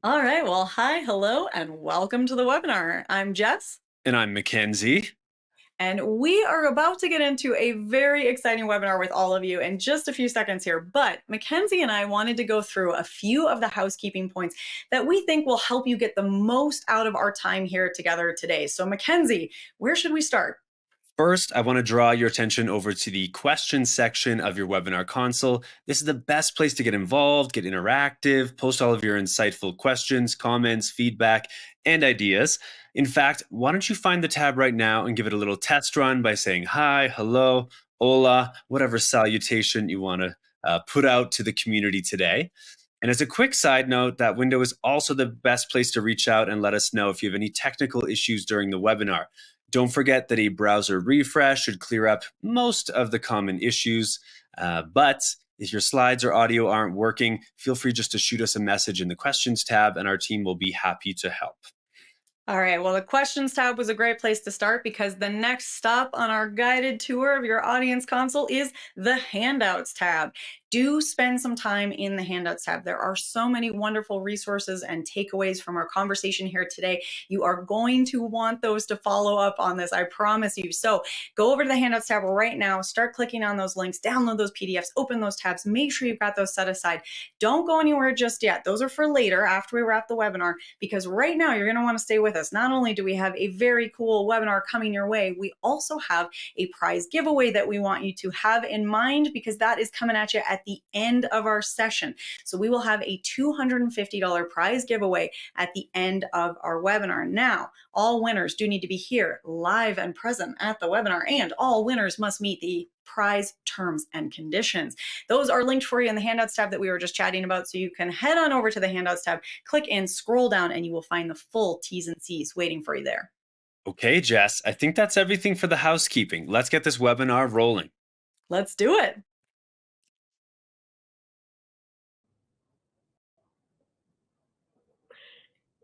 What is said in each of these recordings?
All right, well, hi, hello, and welcome to the webinar. I'm Jess, And I'm Mackenzie. and we are about to get into a very exciting webinar with all of you in just a few seconds here. But Mackenzie and I wanted to go through a few of the housekeeping points that we think will help you get the most out of our time here together today. So, Mackenzie, where should we start? First, I want to draw your attention over to the questions section of your webinar console. This is the best place to get involved, get interactive, post all of your insightful questions, comments, feedback, and ideas. In fact, why don't you find the tab right now and give it a little test run by saying hi, hello, hola, whatever salutation you want to put out to the community today. And as a quick side note, that window is also the best place to reach out and let us know if you have any technical issues during the webinar. Don't forget that a browser refresh should clear up most of the common issues. But if your slides or audio aren't working, feel free just to shoot us a message in the questions tab and our team will be happy to help. All right, well, the questions tab was a great place to start because the next stop on our guided tour of your audience console is the handouts tab. Do spend some time in the handouts tab. There are so many wonderful resources and takeaways from our conversation here today. You are going to want those to follow up on this, I promise you. So go over to the handouts tab right now, start clicking on those links, download those PDFs, open those tabs, make sure you've got those set aside. Don't go anywhere just yet. Those are for later after we wrap the webinar, because right now you're going to want to stay with us. Not only do we have a very cool webinar coming your way, we also have a prize giveaway that we want you to have in mind, because that is coming at you at the end of our session. So we will have a $250 prize giveaway at the end of our webinar. Now, all winners do need to be here live and present at the webinar, and all winners must meet the prize terms and conditions. Those are linked for you in the handouts tab that we were just chatting about. So you can head on over to the handouts tab, click and scroll down, and you will find the full T's and C's waiting for you there. Okay, Jess, I think that's everything for the housekeeping. Let's get this webinar rolling. Let's do it.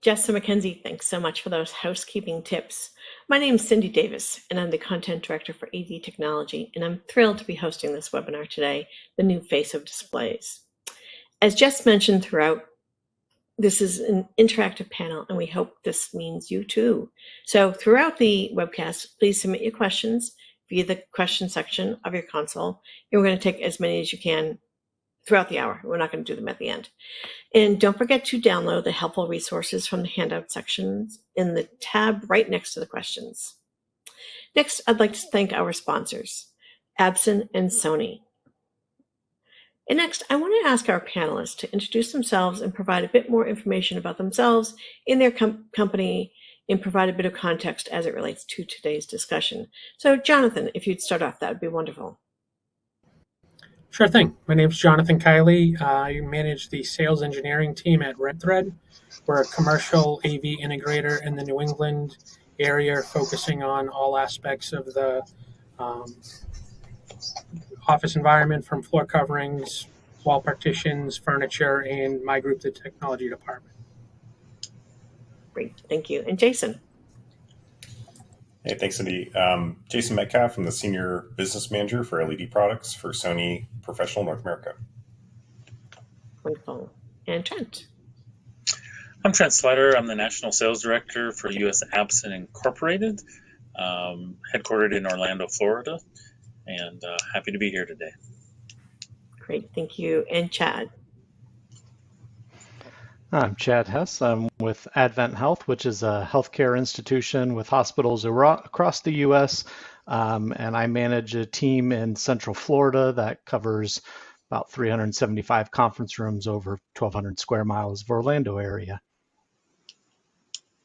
Jess and Mackenzie, thanks so much for those housekeeping tips. My name is Cindy Davis, and I'm the Content Director for AV Technology, and I'm thrilled to be hosting this webinar today, The New Face of Displays. As Jess mentioned throughout, this is an interactive panel, and we hope this means you too. So throughout the webcast, please submit your questions via the question section of your console, and we're going to take as many as you can throughout the hour. We're not going to do them at the end. And don't forget to download the helpful resources from the handout sections in the tab right next to the questions. Next, I'd like to thank our sponsors, Absen and Sony. And next, I want to ask our panelists to introduce themselves and provide a bit more information about themselves in their company and provide a bit of context as it relates to today's discussion. So Jonathan, if you'd start off, that would be wonderful. Sure thing. My name is Jonathan Kiley. I manage the sales engineering team at RedThread. We're a commercial AV integrator in the New England area, focusing on all aspects of the office environment, from floor coverings, wall partitions, furniture, and my group, the technology department. Great, thank you. And Jason? Hey, thanks, Cindy. Jason Metcalf. I'm the Senior Business Manager for LED products for Sony Professional North America. Wonderful. And Trent? I'm Trent Slider. I'm the National Sales Director for US Absen Incorporated, headquartered in Orlando, Florida, and happy to be here today. Great, thank you. And Chad? I'm Chad Hess. I'm with Advent Health, which is a healthcare institution with hospitals across the U.S. And I manage a team in Central Florida that covers about 375 conference rooms over 1,200 square miles of Orlando area.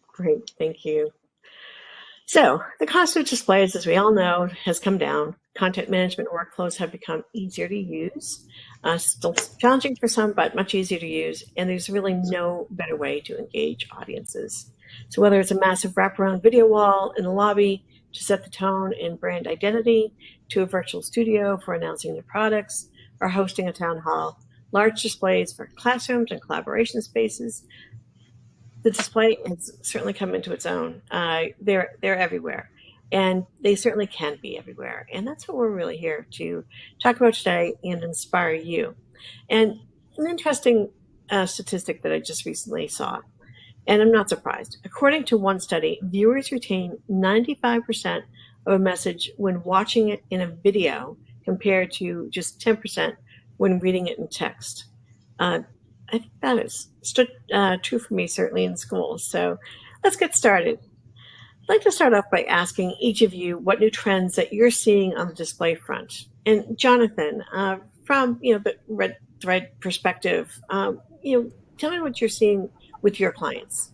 Great, thank you. So the cost of displays, as we all know, has come down. Content management workflows have become easier to use. Still challenging for some, but much easier to use. And there's really no better way to engage audiences. So whether it's a massive wraparound video wall in the lobby to set the tone and brand identity, to a virtual studio for announcing new products, or hosting a town hall, large displays for classrooms and collaboration spaces, the display has certainly come into its own. They're everywhere, and they certainly can be everywhere. And that's what we're really here to talk about today and inspire you. And an interesting statistic that I just recently saw, and I'm not surprised. According to one study, viewers retain 95% of a message when watching it in a video compared to just 10% when reading it in text. I think that is true for me, certainly in schools. So let's get started. I'd like to start off by asking each of you what new trends that you're seeing on the display front. And Jonathan, from the Red Thread perspective, tell me what you're seeing with your clients.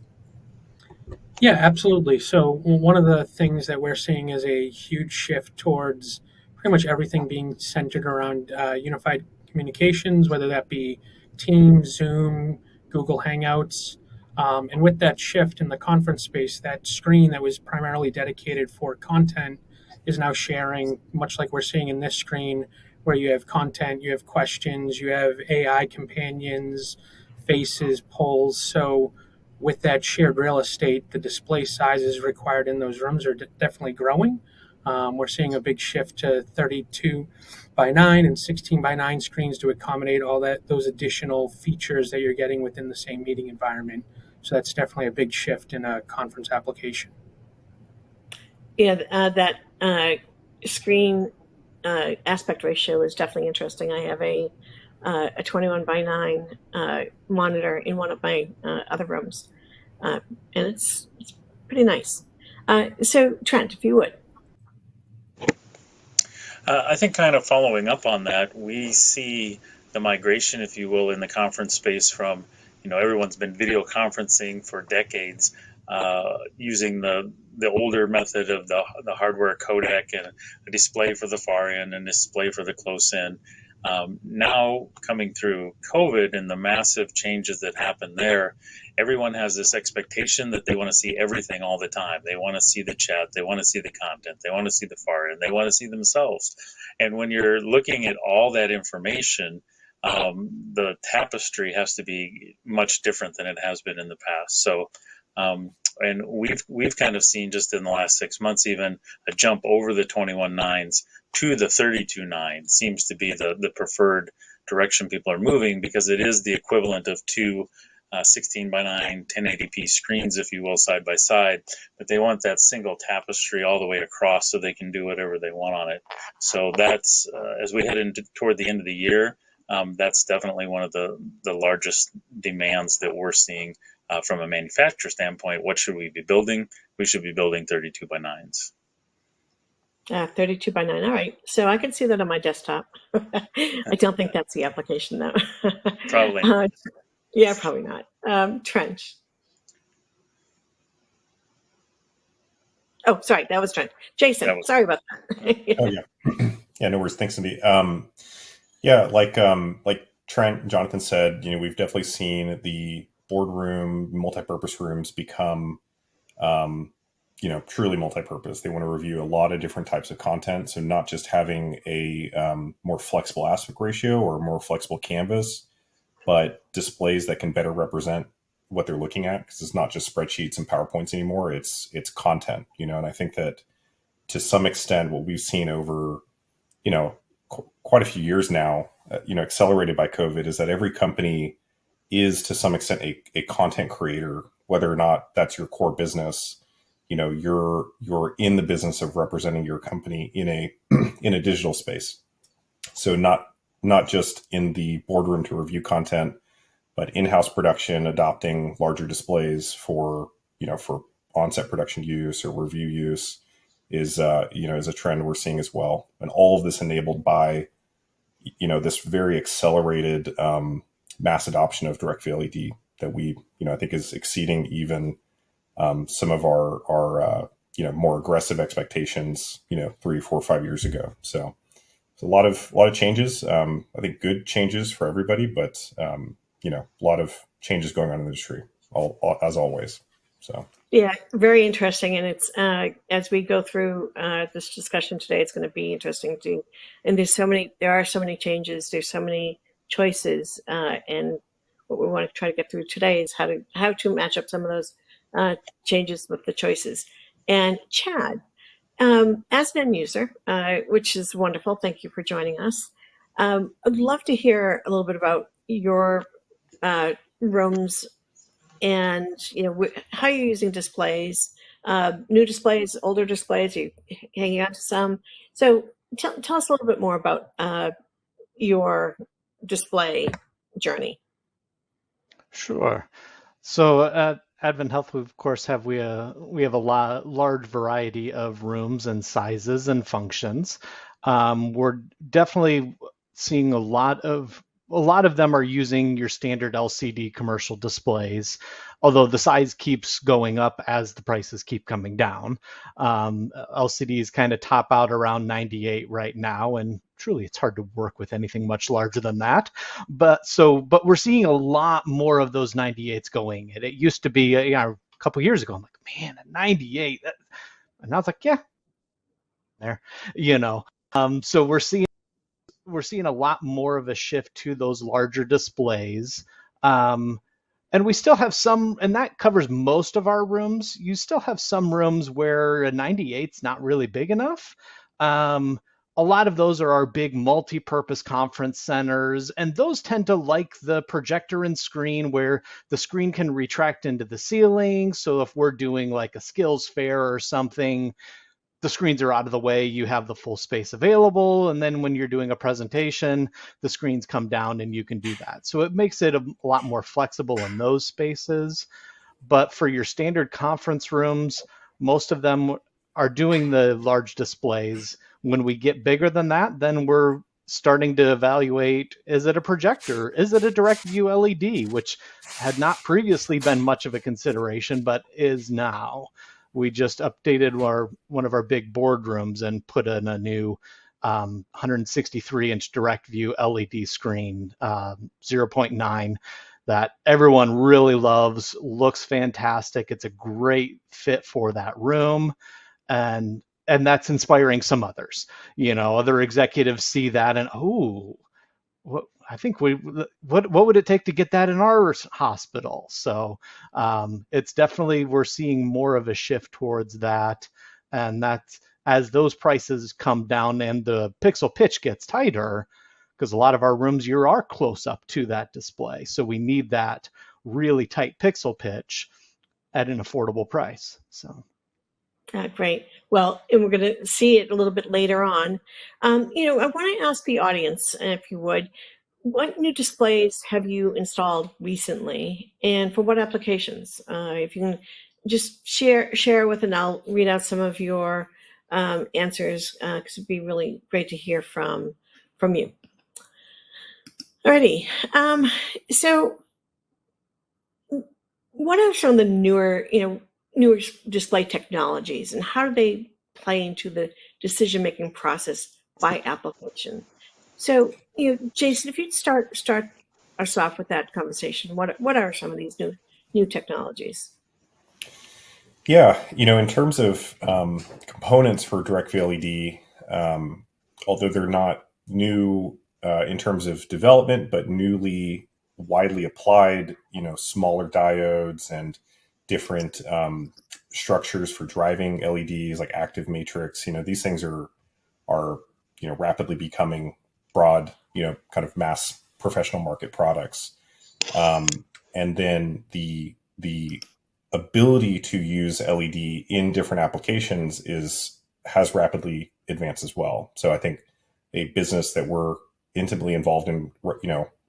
Yeah, absolutely. So one of the things that we're seeing is a huge shift towards pretty much everything being centered around unified communications, whether that be Teams, Zoom, Google Hangouts. And with that shift in the conference space, that screen that was primarily dedicated for content is now sharing, much like we're seeing in this screen, where you have content, you have questions, you have AI companions, faces, polls. So with that shared real estate, the display sizes required in those rooms are definitely growing. We're seeing a big shift to 32 by 9 and 16 by 9 screens to accommodate all those additional features that you're getting within the same meeting environment. So that's definitely a big shift in a conference application. Yeah, that screen aspect ratio is definitely interesting. I have a 21 by 9 monitor in one of my other rooms, and it's pretty nice. So Trent, if you would. I think kind of following up on that, we see the migration, if you will, in the conference space from, everyone's been video conferencing for decades, using the older method of the hardware codec and a display for the far end and display for the close end. Now coming through COVID and the massive changes that happened there, everyone has this expectation that they want to see everything all the time. They want to see the chat, they want to see the content, they want to see the far end, they want to see themselves. And when you're looking at all that information, the tapestry has to be much different than it has been in the past. So, and we've kind of seen just in the last 6 months even a jump over the 21.9s to the 32.9 seems to be the preferred direction people are moving, because it is the equivalent of two 16 by 9 1080p screens, if you will, side by side, but they want that single tapestry all the way across so they can do whatever they want on it. So that's as we head into toward the end of the year, that's definitely one of the largest demands that we're seeing from a manufacturer standpoint. What should we be building? We should be building 32 by 9s. 32 by 9. All right. So I can see that on my desktop. I don't think that's the application, though. Probably not. Yeah, probably not. Trent. Oh, sorry. That was Trent. Jason, sorry about that. Oh, yeah. Yeah, no worries. Thanks, Cindy. Yeah, like Trent and Jonathan said, we've definitely seen the boardroom, multi-purpose rooms become truly multi-purpose. They want to review a lot of different types of content. So not just having a more flexible aspect ratio or more flexible canvas, but displays that can better represent what they're looking at, because it's not just spreadsheets and PowerPoints anymore. It's content, and I think that to some extent what we've seen over, quite a few years now, accelerated by COVID, is that every company is to some extent a content creator, whether or not that's your core business. You're in the business of representing your company in a digital space. So not just in the boardroom to review content, but in-house production, adopting larger displays for on-set production use or review use is a trend we're seeing as well. And all of this enabled by, this very accelerated mass adoption of direct LED that we, I think is exceeding even some of our more aggressive expectations, 3, 4, 5 years ago. So it's a lot of changes. I think good changes for everybody, but a lot of changes going on in the industry, as always. So yeah, very interesting. And it's as we go through this discussion today, it's going to be interesting too. And there are so many changes. There's so many choices, and what we want to try to get through today is how to match up some of those changes with the choices. And Chad, as an end user, which is wonderful, thank you for joining us. I'd love to hear a little bit about your rooms, and how you're using displays, new displays, older displays, are you hanging on to some? So tell us a little bit more about your display journey. Sure. So at Advent Health, we of course we have a large variety of rooms and sizes and functions. We're definitely seeing a lot of them are using your standard LCD commercial displays, although the size keeps going up as the prices keep coming down. LCDs kind of top out around 98 right now, and truly it's hard to work with anything much larger than that. But we're seeing a lot more of those 98s going. And it used to be a couple years ago, I'm like, man, a 98. And I was like, yeah, there, So we're seeing a lot more of a shift to those larger displays. And we still have some, and that covers most of our rooms. You still have some rooms where a 98's not really big enough. A lot of those are our big multi-purpose conference centers, and those tend to like the projector and screen where the screen can retract into the ceiling. So if we're doing like a skills fair or something, the screens are out of the way, you have the full space available. And then when you're doing a presentation, the screens come down and you can do that. So it makes it a lot more flexible in those spaces. But for your standard conference rooms, most of them are doing the large displays. When we get bigger than that, then we're starting to evaluate, is it a projector? Is it a direct view LED, which had not previously been much of a consideration, but is now. We just updated one of our big boardrooms and put in a new 163-inch direct view LED screen, 0.9, that everyone really loves, looks fantastic. It's a great fit for that room. And that's inspiring some others. Other executives see that and, I think what would it take to get that in our hospital? So it's definitely, we're seeing more of a shift towards that. And that's as those prices come down and the pixel pitch gets tighter, because a lot of our rooms, you are close up to that display. So we need that really tight pixel pitch at an affordable price. So. Great. Well, and we're going to see it a little bit later on. I want to ask the audience, if you would, what new displays have you installed recently, and for what applications? If you can just share with, and I'll read out some of your answers, because it'd be really great to hear from you. Alrighty. So, what are some of the newer display technologies, and how do they play into the decision-making process by application? So, Jason, if you'd start us off with that conversation, what are some of these new technologies? Yeah, in terms of components for direct view LED, although they're not new in terms of development, but newly widely applied, smaller diodes and different structures for driving LEDs like active matrix. These things are rapidly becoming broad, kind of mass professional market products. And then the ability to use LED in different applications has rapidly advanced as well. So I think a business that we're intimately involved in,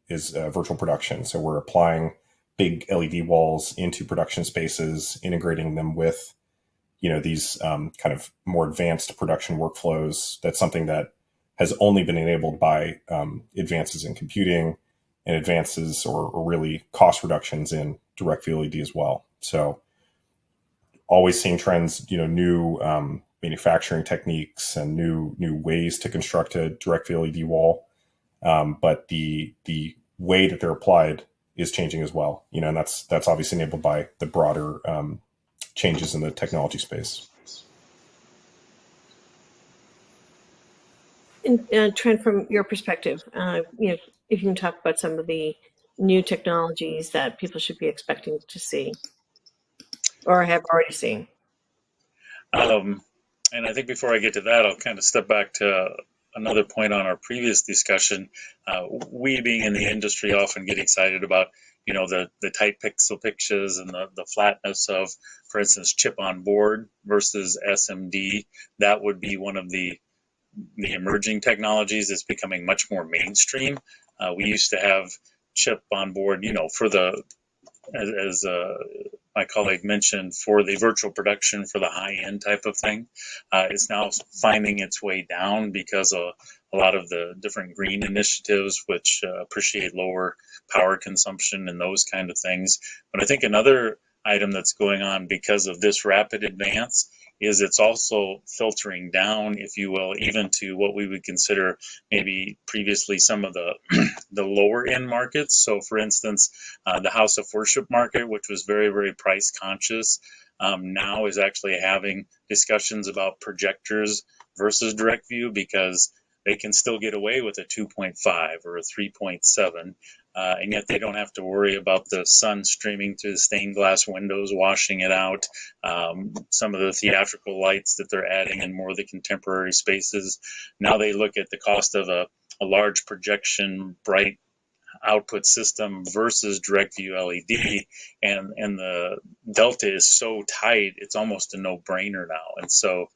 is virtual production. So we're applying big LED walls into production spaces, integrating them with, these kind of more advanced production workflows. That's something that has only been enabled by advances in computing and advances or really cost reductions in direct view LED as well. So always seeing trends, new manufacturing techniques and new ways to construct a direct view LED wall. But the way that they're applied is changing as well, and that's obviously enabled by the broader changes in the technology space. And Trent, from your perspective, if you can talk about some of the new technologies that people should be expecting to see or have already seen. And I think before I get to that, I'll kind of step back to another point on our previous discussion. We being in the industry often get excited about, the tight pixel pitches and the flatness of, for instance, chip on board versus SMD. That would be one of the emerging technologies that's becoming much more mainstream. We used to have chip on board, for the, as my colleague mentioned, for the virtual production for the high-end type of thing. It's now finding its way down because of a lot of the different green initiatives, which appreciate lower power consumption and those kind of things. But I think another item that's going on because of this rapid advance is it's also filtering down, if you will, even to what we would consider maybe previously some of the the lower end markets. So for instance, the house of worship market, which was very, very price conscious, now is actually having discussions about projectors versus direct view, because they can still get away with a 2.5 or a 3.7. And yet they don't have to worry about the sun streaming through the stained glass windows, washing it out. Some of the theatrical lights that they're adding in more of the contemporary spaces. Now they look at the cost of a large projection, bright output system versus direct view LED, and the delta is so tight, it's almost a no-brainer now. And so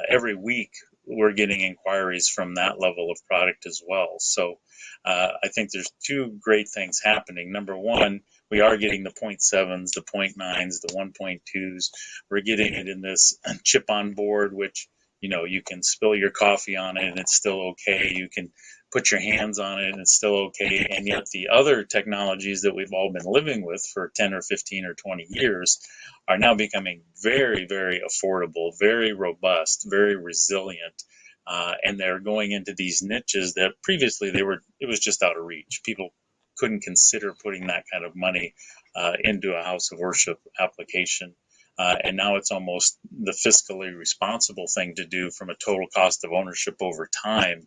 every week we're getting inquiries from that level of product as well. So I think there's two great things happening. Number one, we are getting the 0.7s, the 0.9s, the 1.2s. We're getting it in this chip on board, which, you can spill your coffee on it and it's still okay. You can put your hands on it and it's still okay. And yet the other technologies that we've all been living with for 10 or 15 or 20 years are now becoming very, very affordable, very robust, very resilient. And they're going into these niches that previously it was just out of reach. People couldn't consider putting that kind of money into a house of worship application. And now it's almost the fiscally responsible thing to do from a total cost of ownership over time,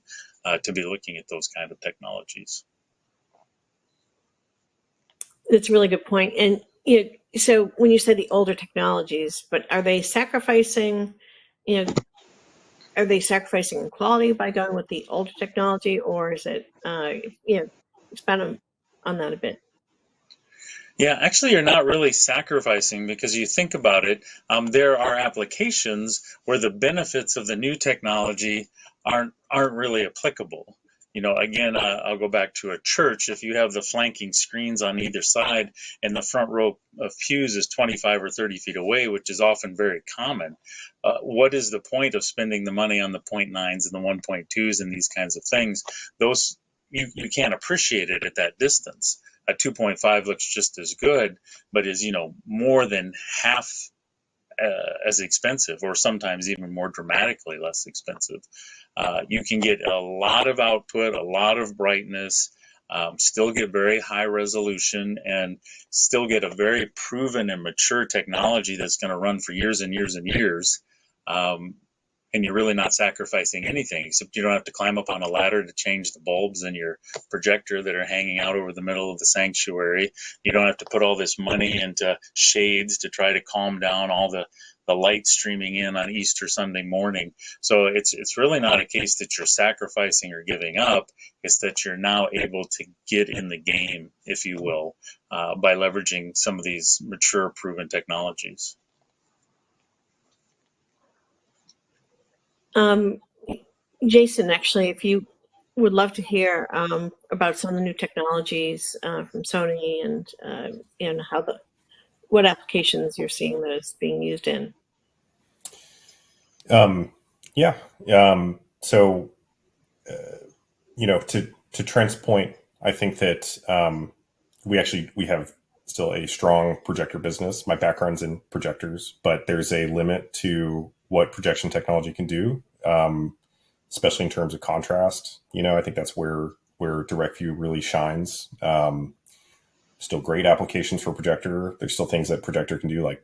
to be looking at those kind of technologies. That's a really good point. And so when you say the older technologies, but are they sacrificing, are they sacrificing in quality by going with the older technology, or is it, expand on that a bit? Yeah, actually, you're not really sacrificing, because you think about it, there are applications where the benefits of the new technology aren't really applicable. Again, I'll go back to a church. If you have the flanking screens on either side and the front row of pews is 25 or 30 feet away, which is often very common, what is the point of spending the money on the 0.9s and the 1.2s and these kinds of things? Those, you can't appreciate it at that distance. A 2.5 looks just as good, but is, more than half as expensive, or sometimes even more dramatically less expensive. You can get a lot of output, a lot of brightness, still get very high resolution, and still get a very proven and mature technology that's going to run for years and years and years. And you're really not sacrificing anything, except you don't have to climb up on a ladder to change the bulbs in your projector that are hanging out over the middle of the sanctuary. You don't have to put all this money into shades to try to calm down all the light streaming in on Easter Sunday morning. So it's really not a case that you're sacrificing or giving up. It's that you're now able to get in the game, if you will, by leveraging some of these mature, proven technologies. Jason, actually, if you would love to hear about some of the new technologies from Sony, and what applications you're seeing that it's being used in. Yeah. So, to Trent's point, I think that we have still a strong projector business. My background's in projectors, but there's a limit to what projection technology can do, especially in terms of contrast. I think that's where direct view really shines. Still great applications for projector. There's still things that projector can do, like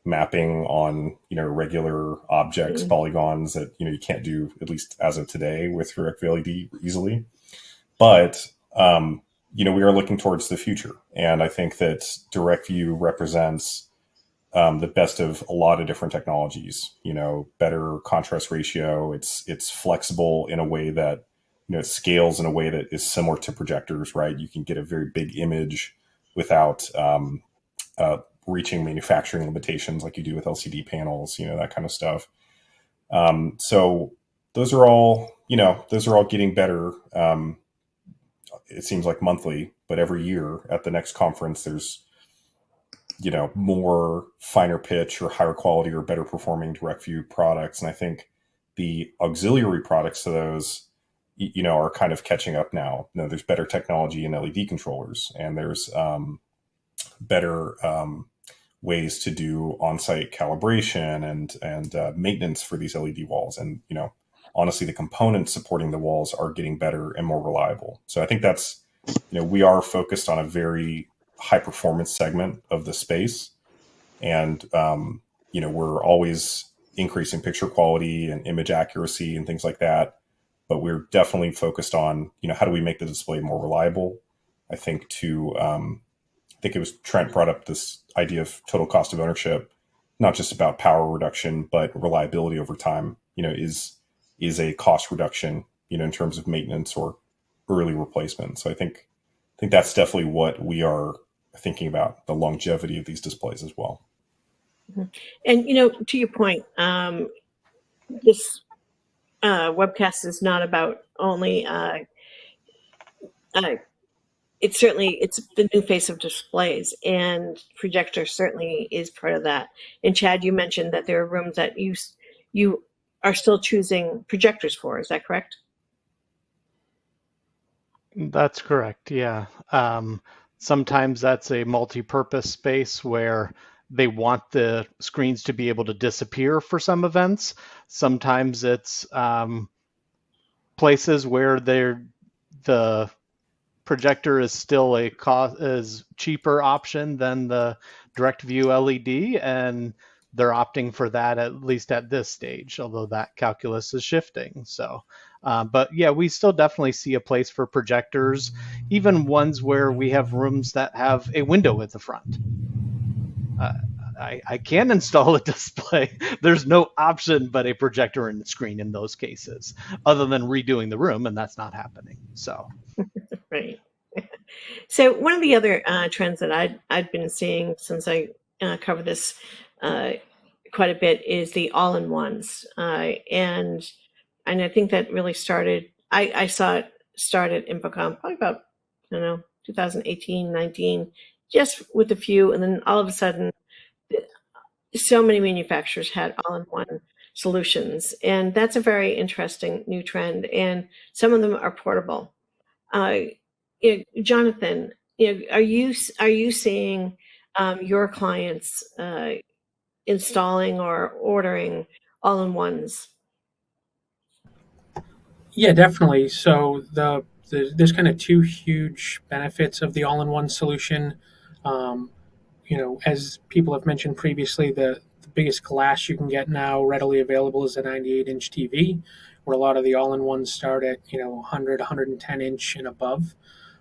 mapping on regular objects, polygons that you can't do, at least as of today, with direct view LED easily. But we are looking towards the future, and I think that direct view represents the best of a lot of different technologies. Better contrast ratio. It's flexible in a way that it scales in a way that is similar to projectors. Right, you can get a very big image without reaching manufacturing limitations like you do with LCD panels, that kind of stuff. So those are all getting better. It seems like monthly, but every year at the next conference, there's more finer pitch or higher quality or better performing direct view products. And I think the auxiliary products to those, are kind of catching up now. There's better technology in LED controllers, and there's better ways to do on-site calibration and maintenance for these LED walls. And, honestly, the components supporting the walls are getting better and more reliable. So I think that's, we are focused on a very high performance segment of the space. And, we're always increasing picture quality and image accuracy and things like that. But we're definitely focused on, how do we make the display more reliable? I think I think it was Trent brought up this idea of total cost of ownership, not just about power reduction, but reliability over time, is a cost reduction, in terms of maintenance or early replacement. So I think that's definitely what we are thinking about, the longevity of these displays as well. And, to your point, this webcast is not about only, it's the new face of displays, and projector certainly is part of that. And Chad, you mentioned that there are rooms that you are still choosing projectors for. Is that correct? That's correct, yeah. Sometimes that's a multi-purpose space where they want the screens to be able to disappear for some events. Sometimes it's places where the projector is still is cheaper option than the direct view LED, and they're opting for that, at least at this stage, although that calculus is shifting. So, but yeah, we still definitely see a place for projectors, even ones where we have rooms that have a window at the front. I can install a display. There's no option but a projector and screen in those cases, other than redoing the room, and that's not happening. So, Right. So one of the other trends that I'd been seeing since I covered this quite a bit is the all-in-ones, and I think that really started. I saw it start at InfoComm probably about 2018, 19, just with a few, and then all of a sudden, so many manufacturers had all-in-one solutions, and that's a very interesting new trend. And some of them are portable. Jonathan, are you seeing your clients installing or ordering all-in-ones? Yeah, definitely. So there's kind of two huge benefits of the all-in-one solution. Um, as people have mentioned previously, the biggest glass you can get now readily available is a 98-inch TV, where a lot of the all-in-ones start at 100, 110 inch and above.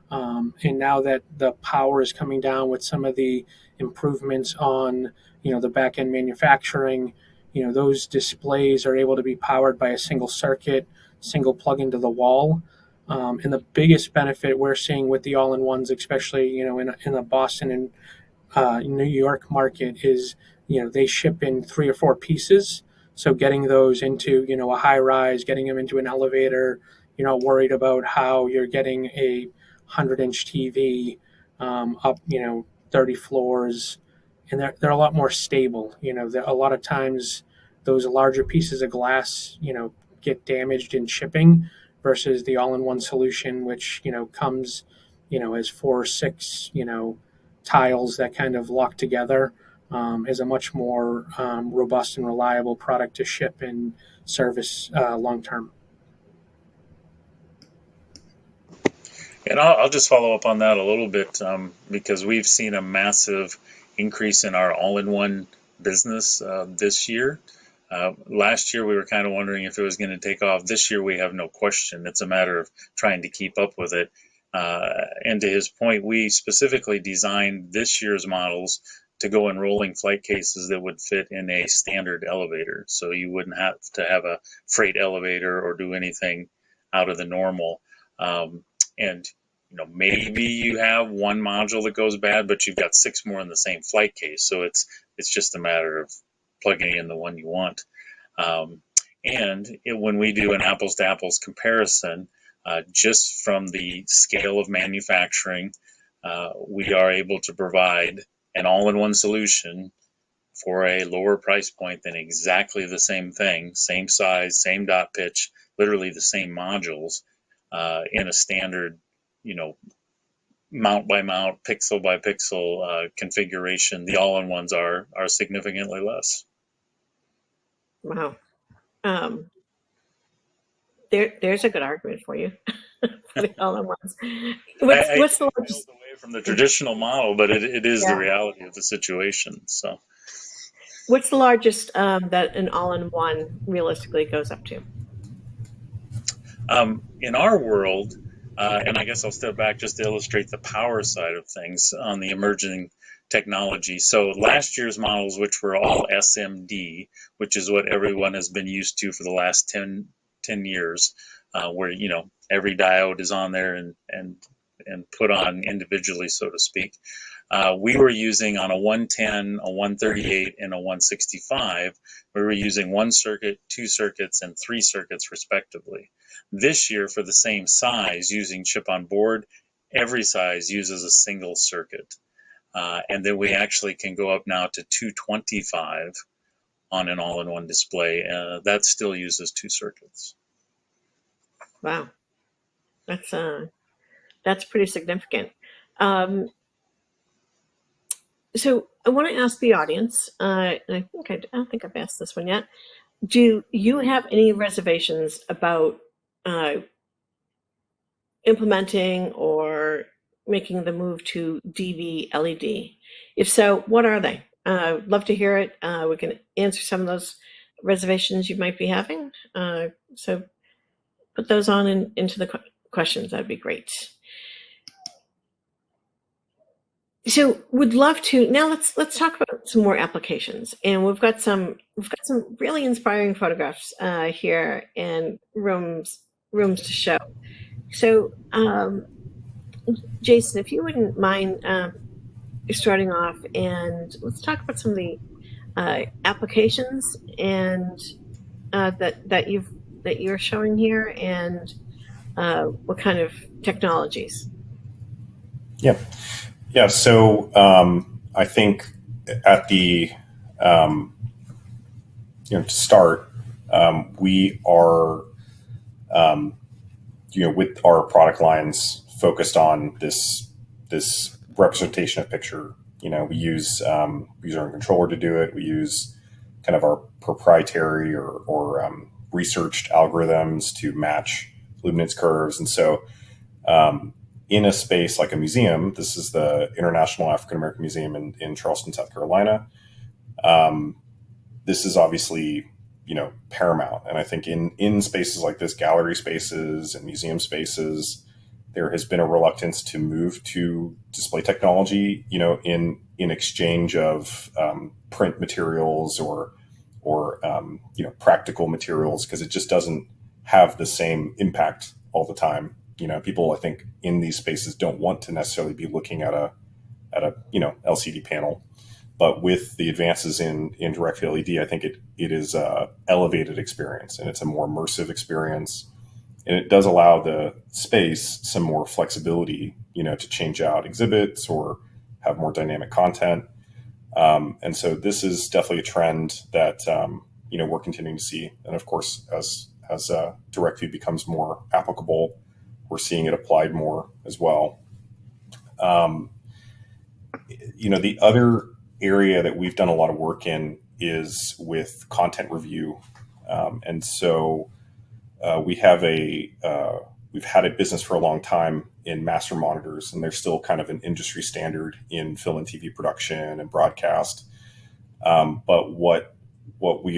And now that the power is coming down with some of the improvements on the back end manufacturing, those displays are able to be powered by a single circuit, single plug into the wall. And the biggest benefit we're seeing with the all-in-ones, especially in the Boston and New York market, is they ship in 3 or 4 pieces. So getting those into a high rise, getting them into an elevator, you're not worried about how you're getting a 100-inch TV up 30 floors, and they're a lot more stable. A lot of times those larger pieces of glass get damaged in shipping, versus the all-in-one solution, which comes as 4 or 6 tiles that kind of lock together, is a much more robust and reliable product to ship and service long term. And I'll just follow up on that a little bit, because we've seen a massive increase in our all-in-one business this year. Last year, we were kind of wondering if it was going to take off. This year, we have no question. It's a matter of trying to keep up with it. And to his point, we specifically designed this year's models to go in rolling flight cases that would fit in a standard elevator. So you wouldn't have to have a freight elevator or do anything out of the normal. And maybe you have one module that goes bad, but you've got 6 more in the same flight case. So it's just a matter of plugging in the one you want. When we do an apples to apples comparison, just from the scale of manufacturing, we are able to provide an all-in-one solution for a lower price point than exactly the same thing, same size, same dot pitch, literally the same modules, in a standard, mount by mount, pixel by pixel configuration. The all-in-ones are significantly less. Wow. There's a good argument for you for the all-in-ones. What's the largest away from the traditional model, but it is the reality of the situation. So, what's the largest that an all-in-one realistically goes up to? In our world, and I guess I'll step back just to illustrate the power side of things on the emerging technology. So last year's models, which were all SMD, which is what everyone has been used to for the last 10 years, where every diode is on there and put on individually, so to speak. We were using on a 110, a 138, and a 165. We were using 1 circuit, 2 circuits, and 3 circuits respectively. This year, for the same size, using chip on board, every size uses a single circuit. And then we actually can go up now to 225 on an all-in-one display. That still uses 2 circuits. Wow, that's pretty significant. So I want to ask the audience, and I don't think I've asked this one yet. Do you have any reservations about implementing or making the move to DV LED? If so, what are they? Love to hear it. We can answer some of those reservations you might be having. So put those on into the questions. That'd be great. So would love to now. Let's talk about some more applications, and we've got some really inspiring photographs here and rooms to show. So Jason, if you wouldn't mind starting off, and let's talk about some of the applications and that you're showing here, and what kind of technologies. Yeah. So I think at the to start, we are with our product lines focused on this representation of picture. We use our controller to do it. We use kind of our proprietary or researched algorithms to match luminance curves, and so. In a space like a museum, this is the International African American Museum in Charleston, South Carolina. This is obviously, paramount. And I think in spaces like this, gallery spaces and museum spaces, there has been a reluctance to move to display technology, in exchange of print materials or practical materials, because it just doesn't have the same impact all the time. People, I think, in these spaces don't want to necessarily be looking at a LCD panel, but with the advances in direct LED, I think it is a elevated experience, and it's a more immersive experience, and it does allow the space some more flexibility, to change out exhibits or have more dynamic content, and so this is definitely a trend that we're continuing to see, and of course, as direct view becomes more applicable, we're seeing it applied more as well. The other area that we've done a lot of work in is with content review. And so we've had a business for a long time in master monitors, and they're still kind of an industry standard in film and TV production and broadcast. But what we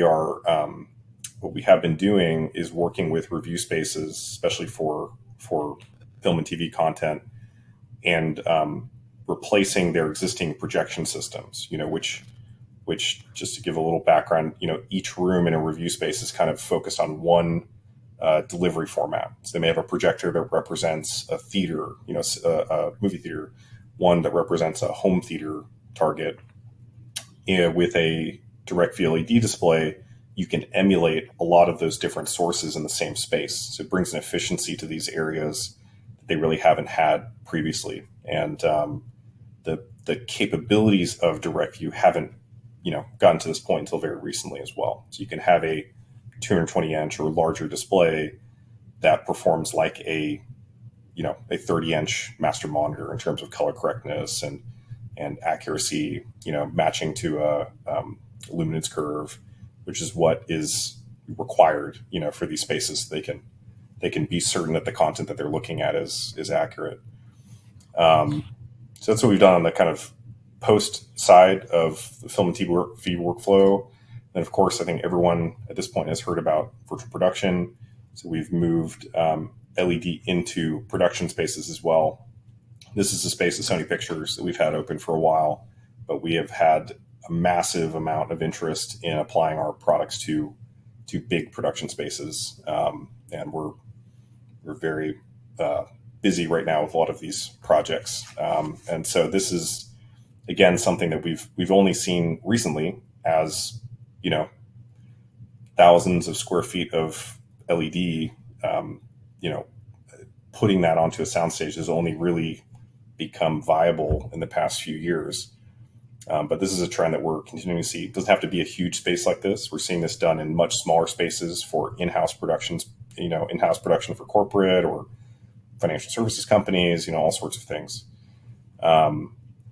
have been doing is working with review spaces, especially for film and TV content, and replacing their existing projection systems, which just to give a little background, each room in a review space is kind of focused on one delivery format. So they may have a projector that represents a theater, a movie theater, one that represents a home theater target. With a direct VLED display, you can emulate a lot of those different sources in the same space. So it brings an efficiency to these areas that they really haven't had previously. And the capabilities of direct view haven't gotten to this point until very recently as well. So you can have a 220-inch or larger display that performs like a 30-inch master monitor in terms of color correctness and accuracy, matching to a luminance curve, which is what is required, for these spaces. They can be certain that the content that they're looking at is accurate. So that's what we've done on the kind of post side of the film and TV feed workflow. And of course, I think everyone at this point has heard about virtual production. So we've moved LED into production spaces as well. This is a space at Sony Pictures that we've had open for a while, but we have had a massive amount of interest in applying our products to big production spaces. And we're very busy right now with a lot of these projects. And so this is, again, something that we've only seen recently as, thousands of square feet of LED, putting that onto a soundstage has only really become viable in the past few years. But this is a trend that we're continuing to see. It doesn't have to be a huge space like this. We're seeing this done in much smaller spaces for in-house productions, in-house production for corporate or financial services companies, all sorts of things.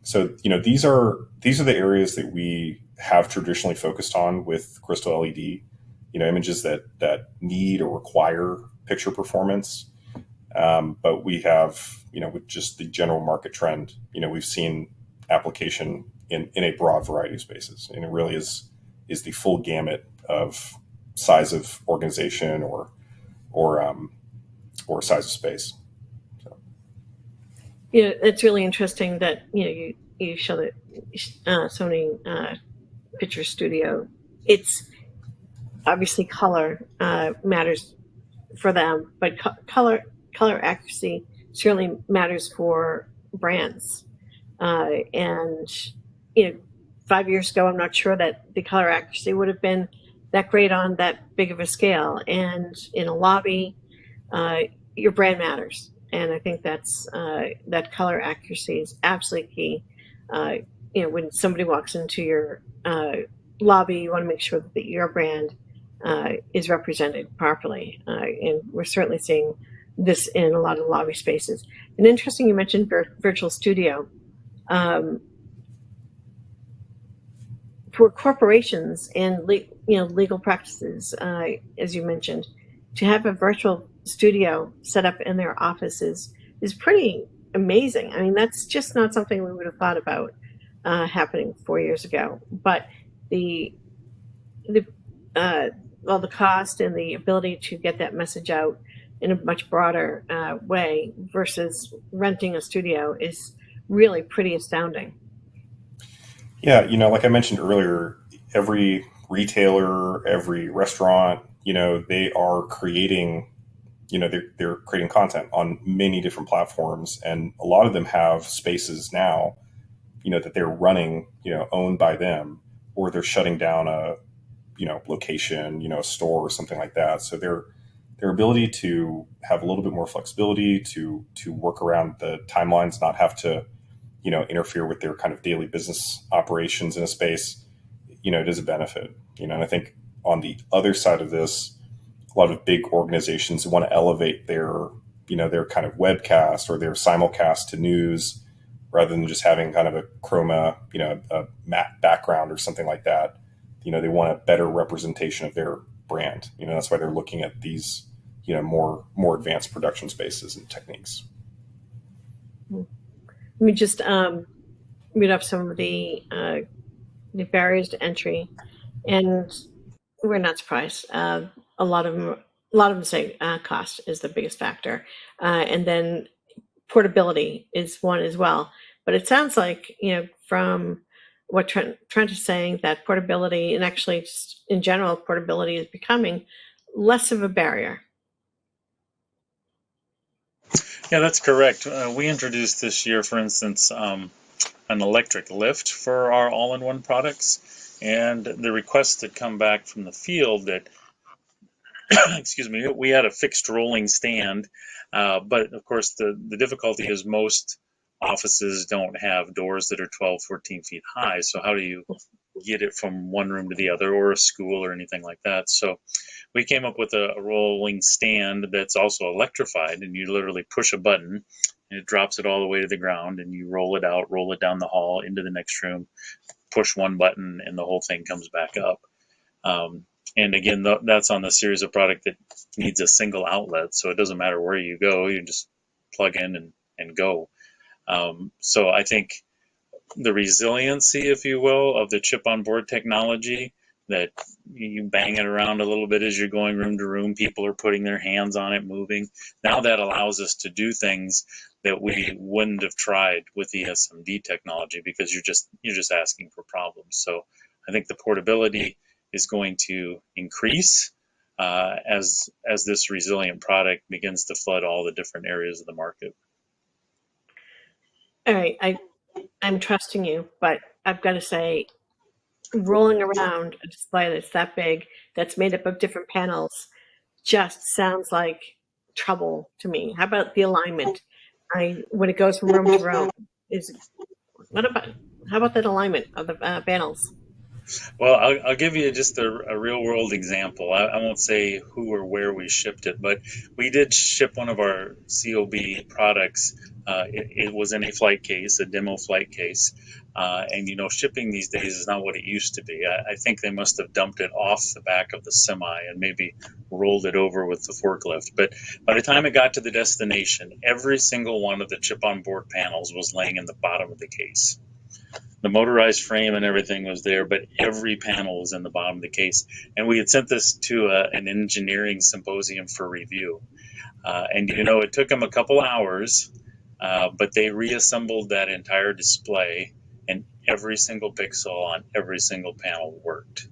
So these are the areas that we have traditionally focused on with Crystal LED, images that need or require picture performance. But we have, with just the general market trend, we've seen application in a broad variety of spaces. And it really is the full gamut of size of organization or size of space. So. It's really interesting that you show the Sony Picture Studio. It's obviously color matters for them, but color accuracy certainly matters for brands. And 5 years ago, I'm not sure that the color accuracy would have been that great on that big of a scale. And in a lobby, your brand matters. And I think that's that color accuracy is absolutely key. When somebody walks into your lobby, you want to make sure that your brand is represented properly. And we're certainly seeing this in a lot of lobby spaces. And interesting, you mentioned virtual studio. For corporations and legal practices, as you mentioned, to have a virtual studio set up in their offices is pretty amazing. I mean, that's just not something we would have thought about happening 4 years ago. But the cost and the ability to get that message out in a much broader way versus renting a studio is really pretty astounding. Yeah, like I mentioned earlier, every retailer, every restaurant, they are creating, they're creating content on many different platforms, and a lot of them have spaces now, that they're running, owned by them, or they're shutting down a, location, a store or something like that. So their ability to have a little bit more flexibility to work around the timelines, not have to, interfere with their kind of daily business operations in a space, it is a benefit, and I think on the other side of this, a lot of big organizations want to elevate their kind of webcast or their simulcast to news rather than just having kind of a chroma, a matte background or something like that. They want a better representation of their brand. That's why they're looking at these, more advanced production spaces and techniques. Let me just read up some of the barriers to entry, and we're not surprised. A lot of them say cost is the biggest factor, and then portability is one as well. But it sounds like from what Trent is saying, that portability, and actually just in general, portability is becoming less of a barrier. Yeah, that's correct. We introduced this year, for instance, an electric lift for our all-in-one products, and the request had come back from the field that, excuse me, we had a fixed rolling stand, but of course the difficulty is most offices don't have doors that are 12, 14 feet high. So how do you get it from one room to the other, or a school or anything like that? So we came up with a rolling stand that's also electrified, and you literally push a button and it drops it all the way to the ground, and you roll it out, roll it down the hall into the next room, push one button, and the whole thing comes back up. And again, that's on the series of product that needs a single outlet, so it doesn't matter where you go, you just plug in and go. So I think the resiliency, if you will, of the chip on board technology, that you bang it around a little bit as you're going room to room, people are putting their hands on it, moving. Now that allows us to do things that we wouldn't have tried with the SMD technology, because you're just asking for problems. So I think the portability is going to increase as this resilient product begins to flood all the different areas of the market. All right, I'm trusting you, but I've got to say, rolling around a display that's that big, that's made up of different panels, just sounds like trouble to me. How about the alignment? When it goes from room to room, how about that alignment of the panels? Well, I'll give you just a real world example. I won't say who or where we shipped it, but we did ship one of our COB products. It was in a flight case, a demo flight case. And, shipping these days is not what it used to be. I think they must have dumped it off the back of the semi and maybe rolled it over with the forklift. But by the time it got to the destination, every single one of the chip on board panels was laying in the bottom of the case. The motorized frame and everything was there, but every panel was in the bottom of the case. And we had sent this to an engineering symposium for review. And it took them a couple hours, but they reassembled that entire display, and every single pixel on every single panel worked.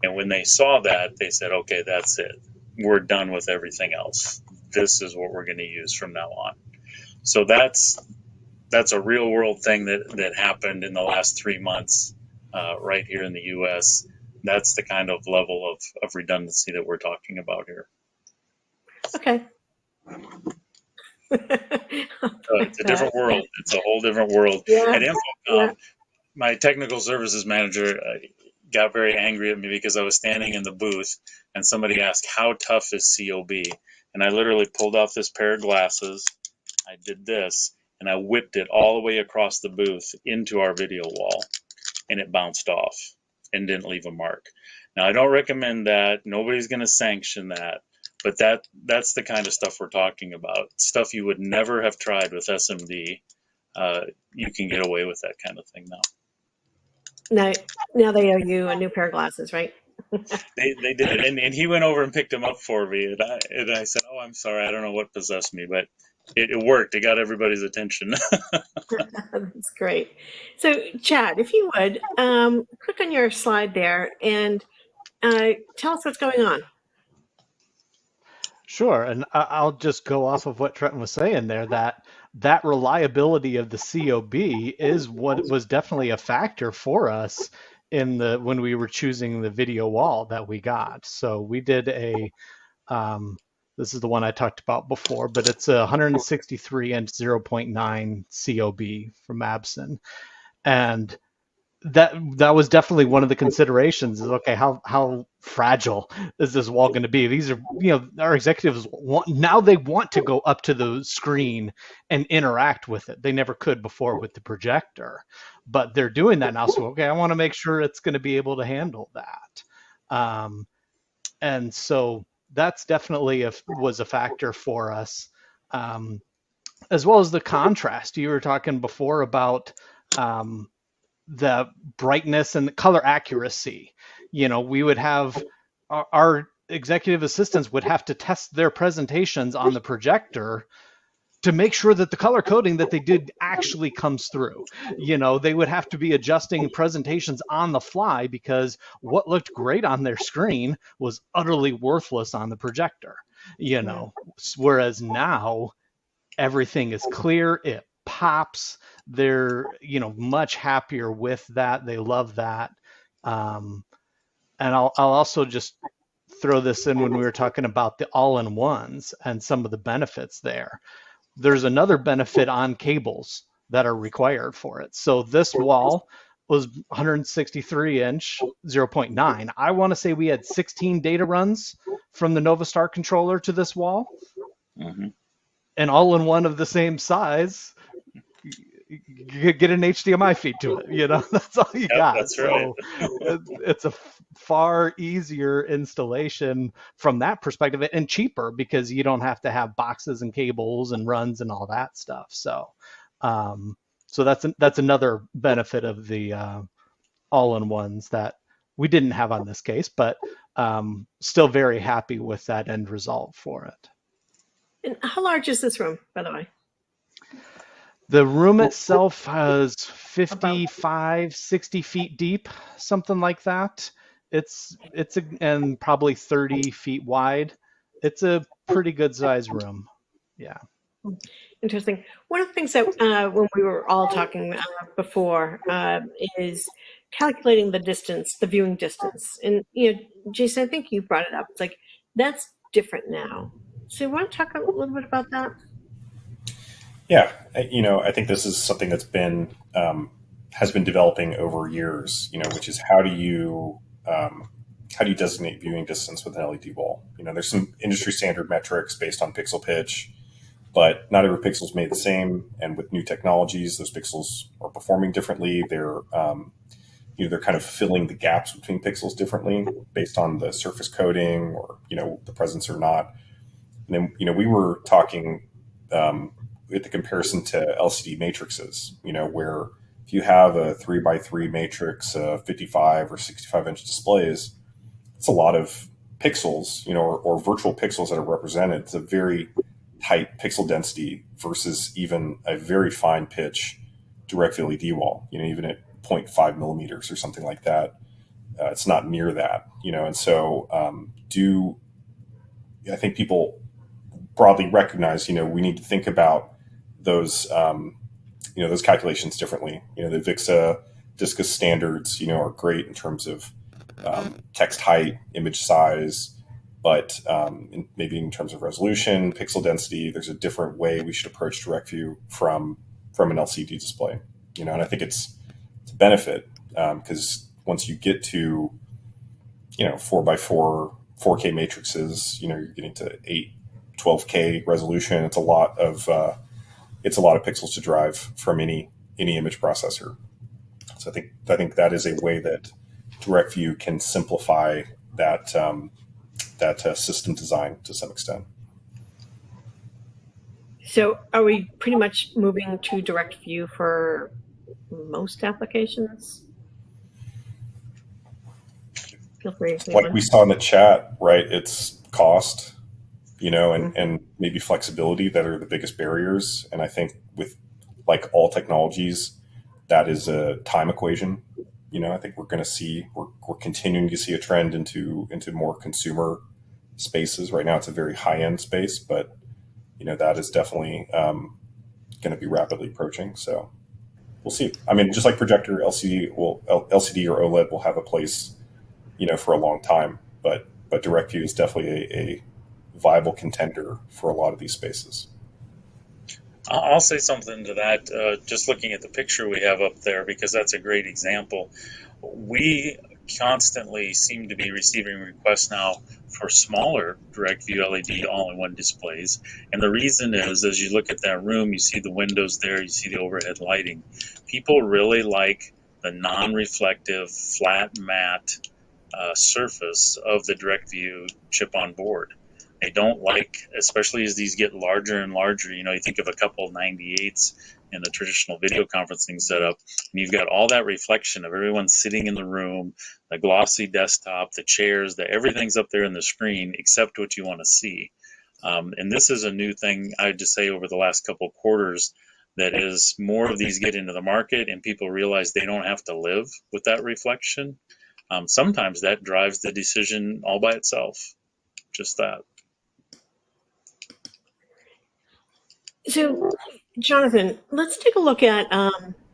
And when they saw that, they said, okay, that's it. We're done with everything else. This is what we're going to use from now on. So that's a real world thing that happened in the last 3 months right here in the US. That's the kind of level of redundancy that we're talking about here. Okay. It's a different world. It's a whole different world. Yeah. At Infocom, my technical services manager got very angry at me because I was standing in the booth and somebody asked, how tough is COB? And I literally pulled out this pair of glasses. I did this, and I whipped it all the way across the booth into our video wall, and it bounced off and didn't leave a mark. Now, I don't recommend that. Nobody's going to sanction that, but that's the kind of stuff we're talking about. Stuff you would never have tried with SMD. You can get away with that kind of thing now. Now they owe you a new pair of glasses, right? They did, and he went over and picked them up for me, and I said, "Oh, I'm sorry, I don't know what possessed me, but it worked. It got everybody's attention." That's great. So, Chad, if you would click on your slide there and tell us what's going on. Sure, and I'll just go off of what Trenton was saying there, that reliability of the COB is what was definitely a factor for us when we were choosing the video wall that we got. So we did this is the one I talked about before, but it's a 163 and 0.9 COB from Abson. And that was definitely one of the considerations is, okay, how fragile is this wall going to be? These are, our executives they want to go up to the screen and interact with it. They never could before with the projector, but they're doing that now. So, okay, I want to make sure it's going to be able to handle that. And so that's definitely was a factor for us, as well as the contrast. You were talking before about the brightness and the color accuracy. We would have our executive assistants would have to test their presentations on the projector to make sure that the color coding that they did actually comes through. They would have to be adjusting presentations on the fly because what looked great on their screen was utterly worthless on the projector. Whereas now everything is clear, it pops. They're, much happier with that. They love that. And I'll also just throw this in when we were talking about the all-in-ones and some of the benefits there. There's another benefit on cables that are required for it. So this wall was 163 inch 0.9. I want to say we had 16 data runs from the Novastar controller to this wall. Mm-hmm. And all in one of the same size, you get an HDMI feed to it. That's all you got. That's right. So it's a far easier installation from that perspective, and cheaper because you don't have to have boxes and cables and runs and all that stuff. So that's another benefit of the all-in-ones that we didn't have on this case, but still very happy with that end result for it. And how large is this room, by the way? The room itself has 55, 60 feet deep, something like that. And probably 30 feet wide. It's a pretty good sized room. Yeah. Interesting. One of the things that when we were all talking before is calculating the distance, the viewing distance. And, Jason, I think you brought it up. It's like, that's different now. So you want to talk a little bit about that? Yeah, I think this is something that's been has been developing over years. Which is how do you designate viewing distance with an LED wall? There's some industry standard metrics based on pixel pitch, but not every pixel is made the same. And with new technologies, those pixels are performing differently. They're they're kind of filling the gaps between pixels differently based on the surface coating or the presence or not. And then we were talking. With the comparison to LCD matrices, where if you have a 3x3 matrix, 55 or 65 inch displays, it's a lot of pixels, or virtual pixels that are represented. It's a very tight pixel density versus even a very fine pitch direct LED wall, even at 0.5 millimeters or something like that. It's not near that, and so I think people broadly recognize, we need to think about those, those calculations differently. The VIXA Discus standards, are great in terms of text height, image size, but maybe in terms of resolution, pixel density, there's a different way we should approach direct view from an LCD display. And I think it's a benefit because once you get to 4x4 4K matrices, you're getting to 12K resolution. It's a lot of pixels to drive from any image processor. So I think that is a way that direct view can simplify that system design to some extent. So are we pretty much moving to direct view for most applications? Feel free. Like we saw in the chat, right? It's cost, and maybe flexibility that are the biggest barriers. And I think with like all technologies, that is a time equation. I think we're continuing to see a trend into more consumer spaces. Right now, it's a very high end space, but that is definitely going to be rapidly approaching. So we'll see. I mean, just like projector, LCD or OLED will have a place, for a long time. But direct view is definitely a viable contender for a lot of these spaces. I'll say something to that, just looking at the picture we have up there, because that's a great example. We constantly seem to be receiving requests now for smaller direct view LED all-in-one displays. And the reason is, as you look at that room, you see the windows there, you see the overhead lighting. People really like the non-reflective, flat, matte surface of the direct view chip on board. They don't like, especially as these get larger and larger, you think of a couple 98s in the traditional video conferencing setup, and you've got all that reflection of everyone sitting in the room, the glossy desktop, the chairs, everything's up there in the screen except what you want to see. And this is a new thing, I'd just say, over the last couple quarters, that as more of these get into the market and people realize they don't have to live with that reflection, sometimes that drives the decision all by itself. Just that. So, Jonathan, let's take a look at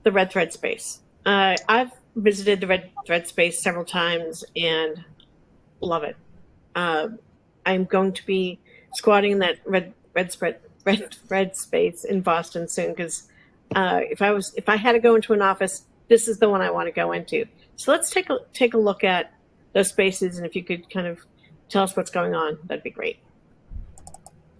the Red Thread space. I've visited the Red Thread space several times and love it. I'm going to be squatting in that red space in Boston soon because if I had to go into an office, this is the one I want to go into. So let's take a look at those spaces, and if you could kind of tell us what's going on, that'd be great.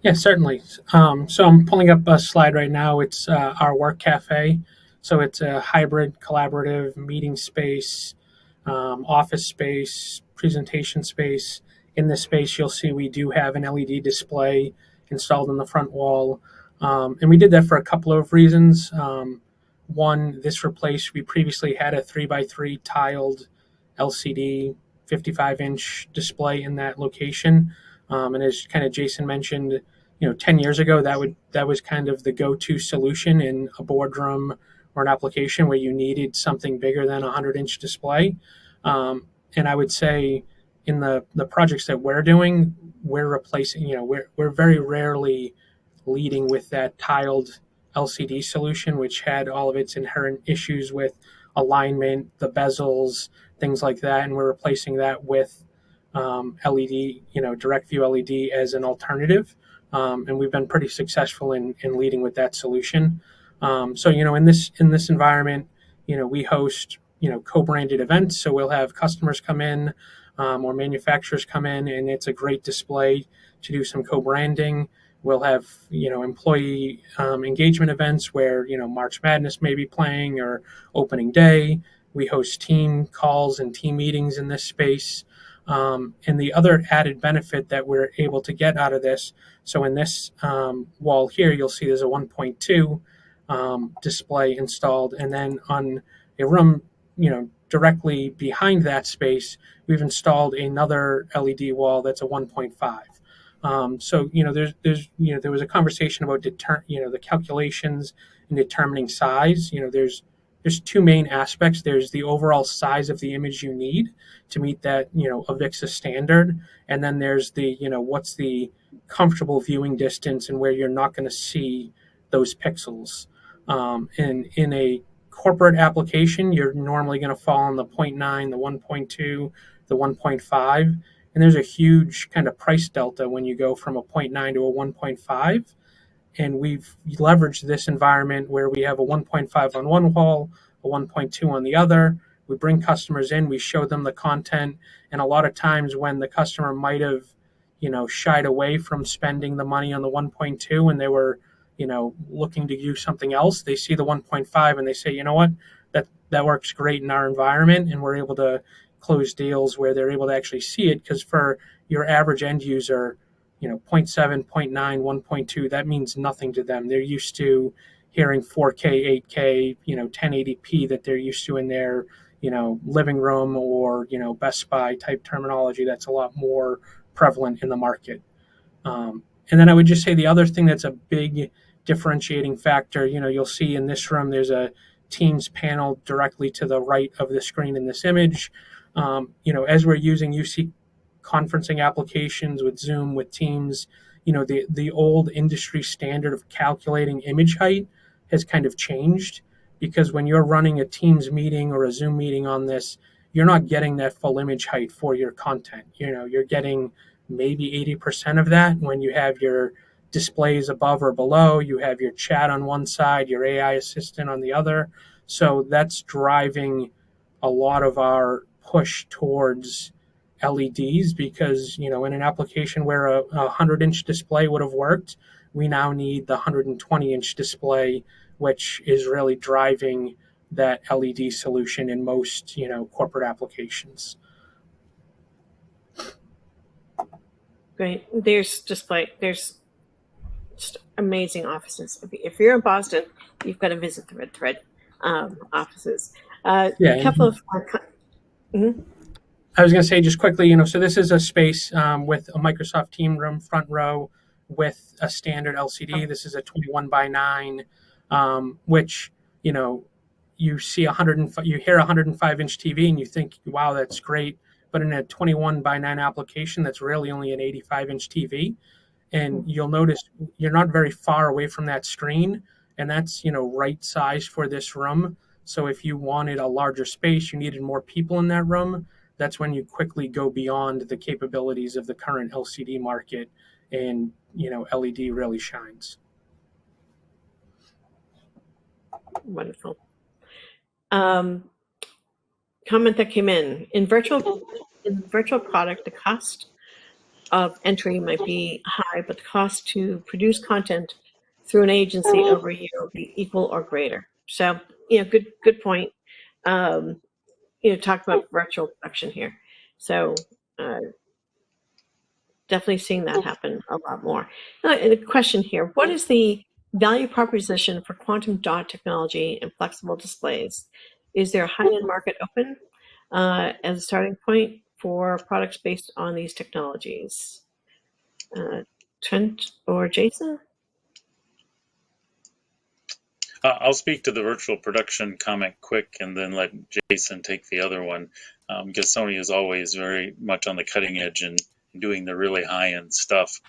Yeah, certainly. So I'm pulling up a slide right now. It's our work cafe. So it's a hybrid collaborative meeting space, office space, presentation space. In this space, you'll see we do have an LED display installed on the front wall. And we did that for a couple of reasons. One, we previously had a 3x3 tiled LCD 55-inch display in that location. And as kind of Jason mentioned, 10 years ago, that was kind of the go-to solution in a boardroom or an application where you needed something bigger than a 100-inch display. And I would say in the projects that we're doing, we're replacing, we're very rarely leading with that tiled LCD solution, which had all of its inherent issues with alignment, the bezels, things like that. And we're replacing that with LED, direct view LED as an alternative. And we've been pretty successful in leading with that solution. So, in this environment, we host, co-branded events. So we'll have customers come in or manufacturers come in, and it's a great display to do some co-branding. We'll have, employee engagement events where, March Madness may be playing or opening day. We host team calls and team meetings in this space. And the other added benefit that we're able to get out of this, so in this wall here, you'll see there's a 1.2 display installed. And then on a room, directly behind that space, we've installed another LED wall that's a 1.5. So, there was a conversation about the calculations and determining size. There's two main aspects. There's the overall size of the image you need to meet that, AVIXA standard. And then there's the, what's the comfortable viewing distance and where you're not going to see those pixels. And in a corporate application, you're normally going to fall on the 0.9, the 1.2, the 1.5. And there's a huge kind of price delta when you go from a 0.9 to a 1.5. And we've leveraged this environment where we have a 1.5 on one wall, a 1.2 on the other. We bring customers in, we show them the content. And a lot of times when the customer might have, shied away from spending the money on the 1.2 and they were, looking to do something else, they see the 1.5 and they say, you know what, that works great in our environment. And we're able to close deals where they're able to actually see it, because for your average end user, 0.7, 0.9, 1.2, that means nothing to them. They're used to hearing 4K, 8K, 1080p that they're used to in their, living room or, Best Buy type terminology that's a lot more prevalent in the market. And then I would just say the other thing that's a big differentiating factor, you'll see in this room, there's a Teams panel directly to the right of the screen in this image. As we're using UC conferencing applications with Zoom, with Teams, the old industry standard of calculating image height has kind of changed, because when you're running a Teams meeting or a Zoom meeting on this, you're not getting that full image height for your content. You're getting maybe 80% of that when you have your displays above or below, you have your chat on one side, your AI assistant on the other. So that's driving a lot of our push towards LEDs, because in an application where a 100-inch display would have worked, we now need the 120-inch display, which is really driving that LED solution in most corporate applications. Great. There's just amazing offices. If you're in Boston, you've got to visit the Red Thread offices. Yeah. A couple of. I was going to say just quickly, so this is a space with a Microsoft Team room front row with a standard LCD. This is a 21 by 9, which, you see you hear a 105-inch TV and you think, wow, that's great. But in a 21 by 9 application, that's really only an 85-inch TV. and you'll notice you're not very far away from that screen, and that's right size for this room. So if you wanted a larger space, you needed more people in that room, that's when you quickly go beyond the capabilities of the current LCD market, and LED really shines. Wonderful. Comment that came in virtual product, the cost of entry might be high, but the cost to produce content through an agency over a year will be equal or greater. So, good point. Talk about virtual production here. So, definitely seeing that happen a lot more. And a question here: what is the value proposition for quantum dot technology and flexible displays? Is there a high-end market open as a starting point for products based on these technologies? Trent or Jason? I'll speak to the virtual production comment quick and then let Jason take the other one, because Sony is always very much on the cutting edge and doing the really high-end stuff.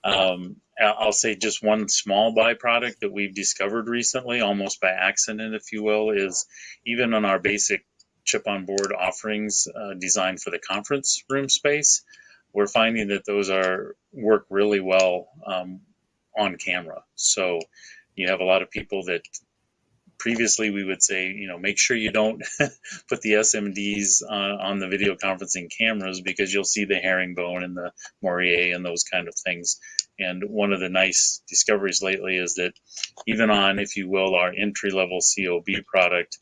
I'll say just one small byproduct that we've discovered recently, almost by accident, if you will, is even on our basic chip-on-board offerings designed for the conference room space, we're finding that those work really well on camera. So you have a lot of people that previously we would say, make sure you don't put the SMDs on the video conferencing cameras, because you'll see the herringbone and the moire and those kind of things. And one of the nice discoveries lately is that even on, if you will, our entry-level COB product,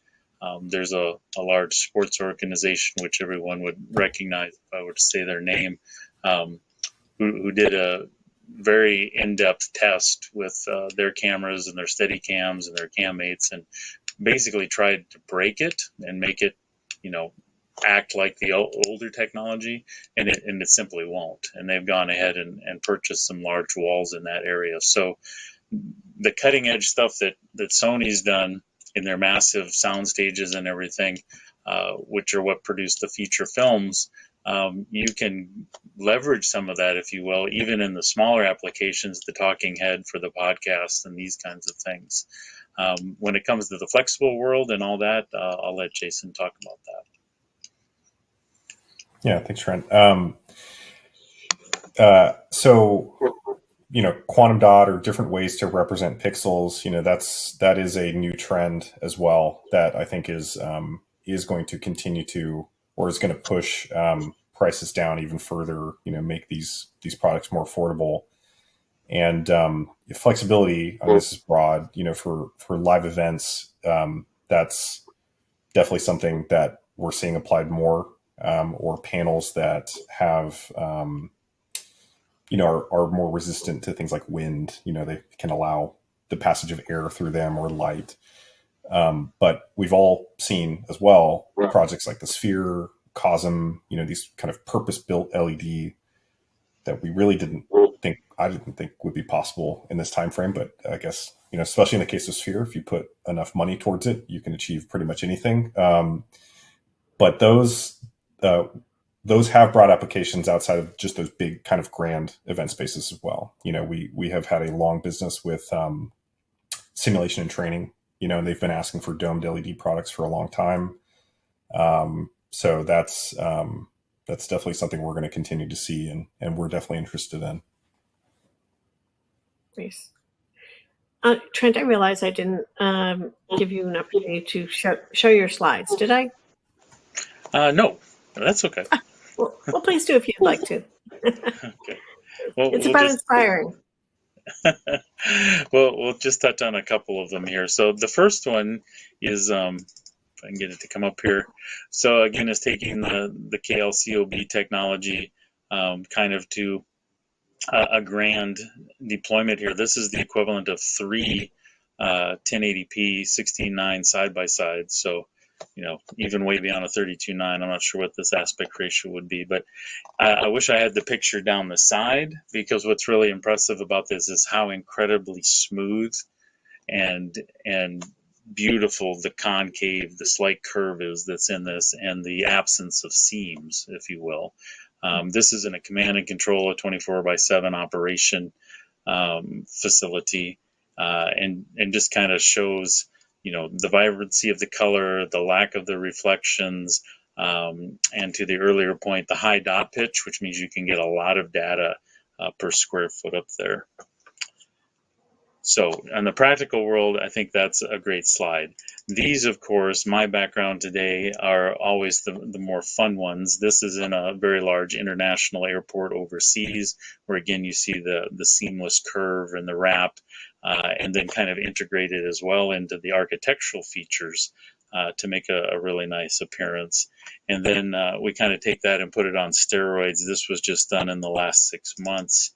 there's a large sports organization, which everyone would recognize if I were to say their name, who did a very in-depth test with their cameras and their steady cams and their cam mates, and basically tried to break it and make it, act like the older technology, and it simply won't. And they've gone ahead and purchased some large walls in that area. So the cutting edge stuff that Sony's done in their massive sound stages and everything, which are what produce the feature films, you can leverage some of that, if you will, even in the smaller applications, the talking head for the podcast and these kinds of things. When it comes to the flexible world and all that, I'll let Jason talk about that. Yeah, thanks, Trent. So, quantum dot, or different ways to represent pixels, that is a new trend as well that I think is going to continue to, or is going to push prices down even further, make these products more affordable. And flexibility on this is broad, for live events. That's definitely something that we're seeing applied more, or panels that have, are more resistant to things like wind. They can allow the passage of air through them, or light. But we've all seen as well projects like the Sphere, Cosm, these kind of purpose-built LED that we really I didn't think would be possible in this time frame. But I guess, especially in the case of Sphere, if you put enough money towards it, you can achieve pretty much anything. But those have broad applications outside of just those big kind of grand event spaces as well. We have had a long business with simulation and training, and they've been asking for domed LED products for a long time. So that's definitely something we're going to continue to see, and we're definitely interested in. Nice. Trent, I realize I didn't give you an opportunity to show your slides, did I? No, that's okay. Well, please do if you'd like to. Okay. Well, it's about inspiring. We'll just touch on a couple of them here. So the first one is, if I can get it to come up here. So again, is taking the KLCOB technology kind of to a grand deployment here. This is the equivalent of 3 1080p 16:9 side by side. So, even way beyond a 32:9. I'm not sure what this aspect ratio would be, but I wish I had the picture down the side, because what's really impressive about this is how incredibly smooth and beautiful the concave, the slight curve is that's in this, and the absence of seams, if you will. This isn't a command and control, a 24/7 operation facility, and just kind of shows, the vibrancy of the color, the lack of the reflections, and to the earlier point, the high dot pitch, which means you can get a lot of data per square foot up there. So in the practical world, I think that's a great slide. These, of course, my background today are always the more fun ones. This is in a very large international airport overseas, where again, you see the seamless curve and the wrap, and then kind of integrated as well into the architectural features to make a really nice appearance. And then we kind of take that and put it on steroids. This was just done in the last 6 months.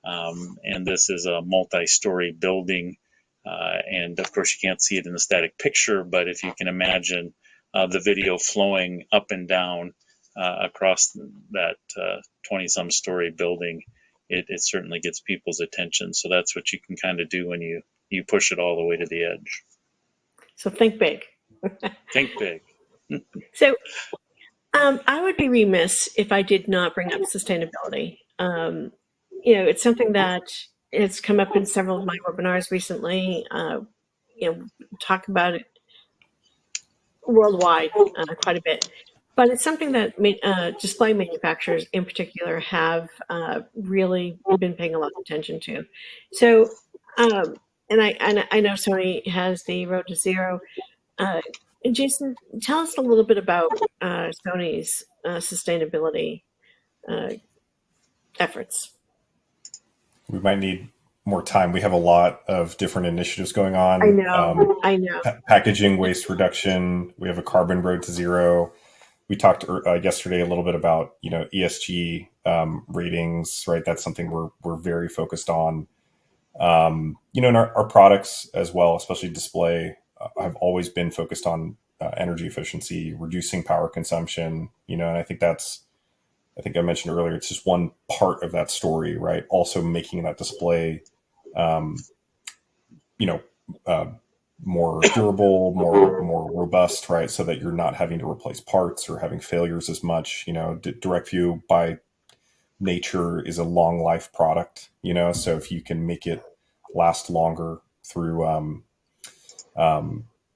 And this is a multi-story building, and of course you can't see it in the static picture, but if you can imagine the video flowing up and down across that 20-some story building, it certainly gets people's attention. So that's what you can kind of do when you push it all the way to the edge. So think big. Think big. So I would be remiss if I did not bring up sustainability. It's something that has come up in several of my webinars recently. Talk about it worldwide quite a bit, but it's something that display manufacturers in particular have really been paying a lot of attention to. So, and I know Sony has the Road to Zero. Jason, tell us a little bit about Sony's sustainability efforts. We might need more time. We have a lot of different initiatives going on. I know. Packaging waste reduction. We have a carbon road to zero. We talked yesterday a little bit about ESG ratings, right? That's something we're very focused on. And our products as well, especially display, have always been focused on energy efficiency, reducing power consumption. And I think I mentioned earlier, it's just one part of that story, right? Also making that display, more durable, more robust, right? So that you're not having to replace parts or having failures as much. Direct view by nature is a long life product, so if you can make it last longer through,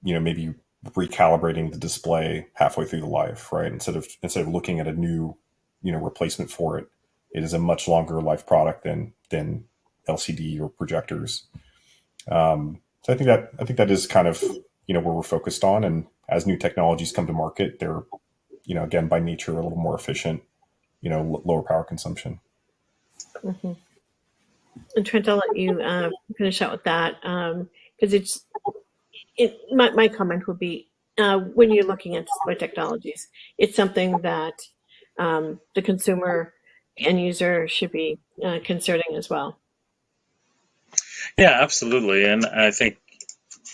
maybe recalibrating the display halfway through the life, right? Instead of looking at a new replacement for it, it is a much longer life product than LCD or projectors. So I think that is kind of where we're focused on. And as new technologies come to market, they're again by nature a little more efficient, lower power consumption. Mm-hmm. And Trent, I'll let you finish out with that, because my comment would be when you're looking at display technologies, it's something that the consumer end user should be considering as well. Yeah, absolutely. And I think,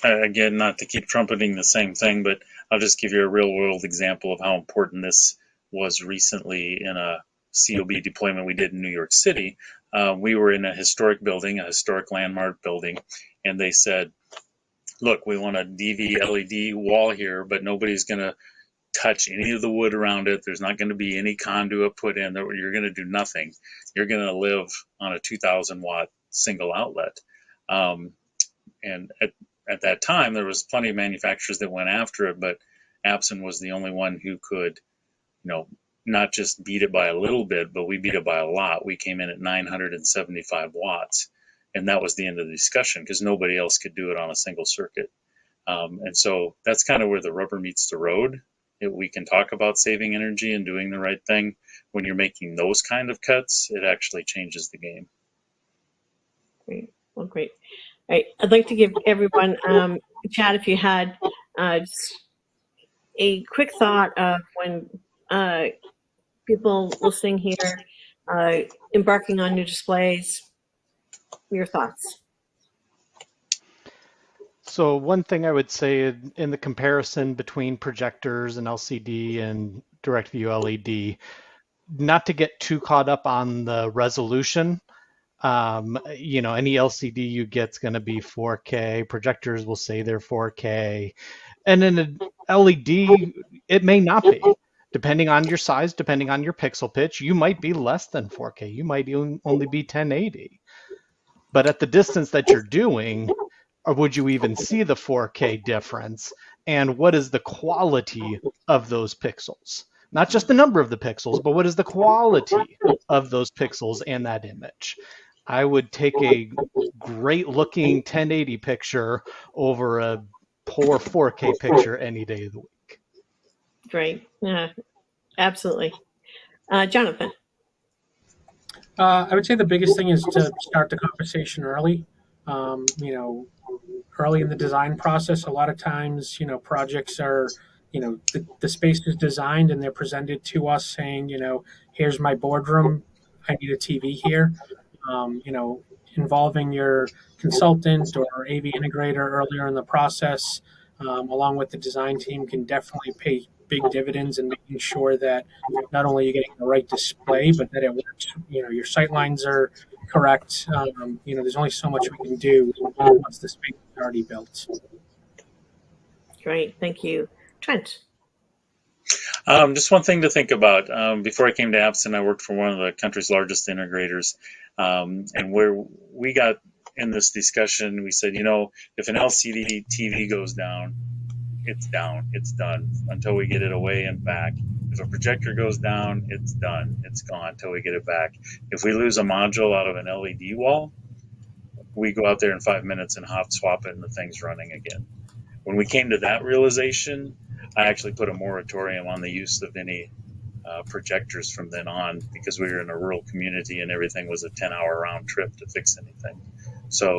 again, not to keep trumpeting the same thing, but I'll just give you a real world example of how important this was recently in a COB deployment we did in New York City. We were in a historic building, a historic landmark building, and they said, look, we want a DV LED wall here, but nobody's going to touch any of the wood around it. There's not going to be any conduit put in. You're going to do nothing. You're going to live on a 2,000 watt single outlet. And at that time, there was plenty of manufacturers that went after it, but Epson was the only one who could, not just beat it by a little bit, but we beat it by a lot. We came in at 975 watts, and that was the end of the discussion because nobody else could do it on a single circuit. And so that's kind of where the rubber meets the road. We can talk about saving energy and doing the right thing. When you're making those kind of cuts, it actually changes the game. Great. Well, great. All right. I'd like to give everyone, Chad, if you had just a quick thought of when people listening here embarking on new displays, your thoughts. So one thing I would say in the comparison between projectors and LCD and direct view LED, not to get too caught up on the resolution. Any LCD you get is going to be 4K. Projectors will say they're 4K. And in an LED, it may not be. Depending on your size, depending on your pixel pitch, you might be less than 4K. You might only be 1080. But at the distance that you're doing, or would you even see the 4K difference? And what is the quality of those pixels? Not just the number of the pixels, but what is the quality of those pixels and that image? I would take a great looking 1080 picture over a poor 4K picture any day of the week. Great. Yeah, absolutely. Jonathan. I would say the biggest thing is to start the conversation early. Early in the design process, a lot of times, projects are, the space is designed and they're presented to us saying, here's my boardroom. I need a TV here. Involving your consultant or AV integrator earlier in the process, along with the design team, can definitely pay big dividends in making sure that not only you're getting the right display, but that it works. Your sight lines are correct. There's only so much we can do once the space is already built. Great, thank you. Trent. Just one thing to think about. Before I came to Epson, I worked for one of the country's largest integrators. And where we got in this discussion, we said, if an LCD TV goes down, it's done until we get it away and back. If a projector goes down, it's done, it's gone until we get it back. If we lose a module out of an LED wall, we go out there in 5 minutes and hot swap it and the thing's running again. When we came to that realization, I actually put a moratorium on the use of any projectors from then on, because we were in a rural community and everything was a 10-hour round trip to fix anything. So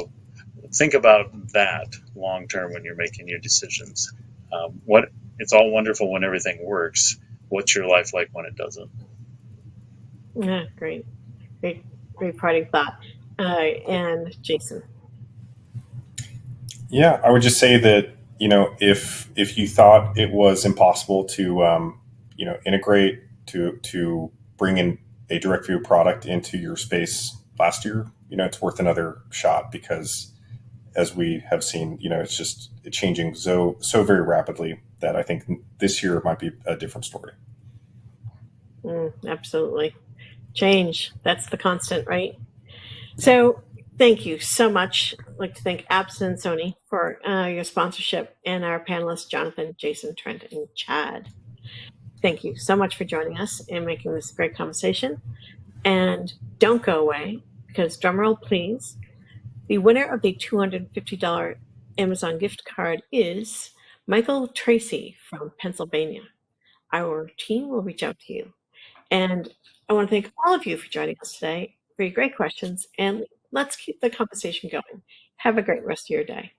think about that long term when you're making your decisions. It's all wonderful when everything works. What's your life like when it doesn't? Yeah, great parting thought. And Jason. Yeah, I would just say that if you thought it was impossible to integrate to bring in a direct view product into your space last year, it's worth another shot, because as we have seen, it's just changing so very rapidly that I think this year might be a different story. Absolutely. Change, that's the constant, right? So thank you so much. I'd like to thank Epson and Sony for your sponsorship, and our panelists, Jonathan, Jason, Trent, and Chad. Thank you so much for joining us and making this a great conversation. And don't go away, because drumroll please, the winner of the $250 Amazon gift card is Michael Tracy from Pennsylvania. Our team will reach out to you. And I want to thank all of you for joining us today, for your great questions, and let's keep the conversation going. Have a great rest of your day.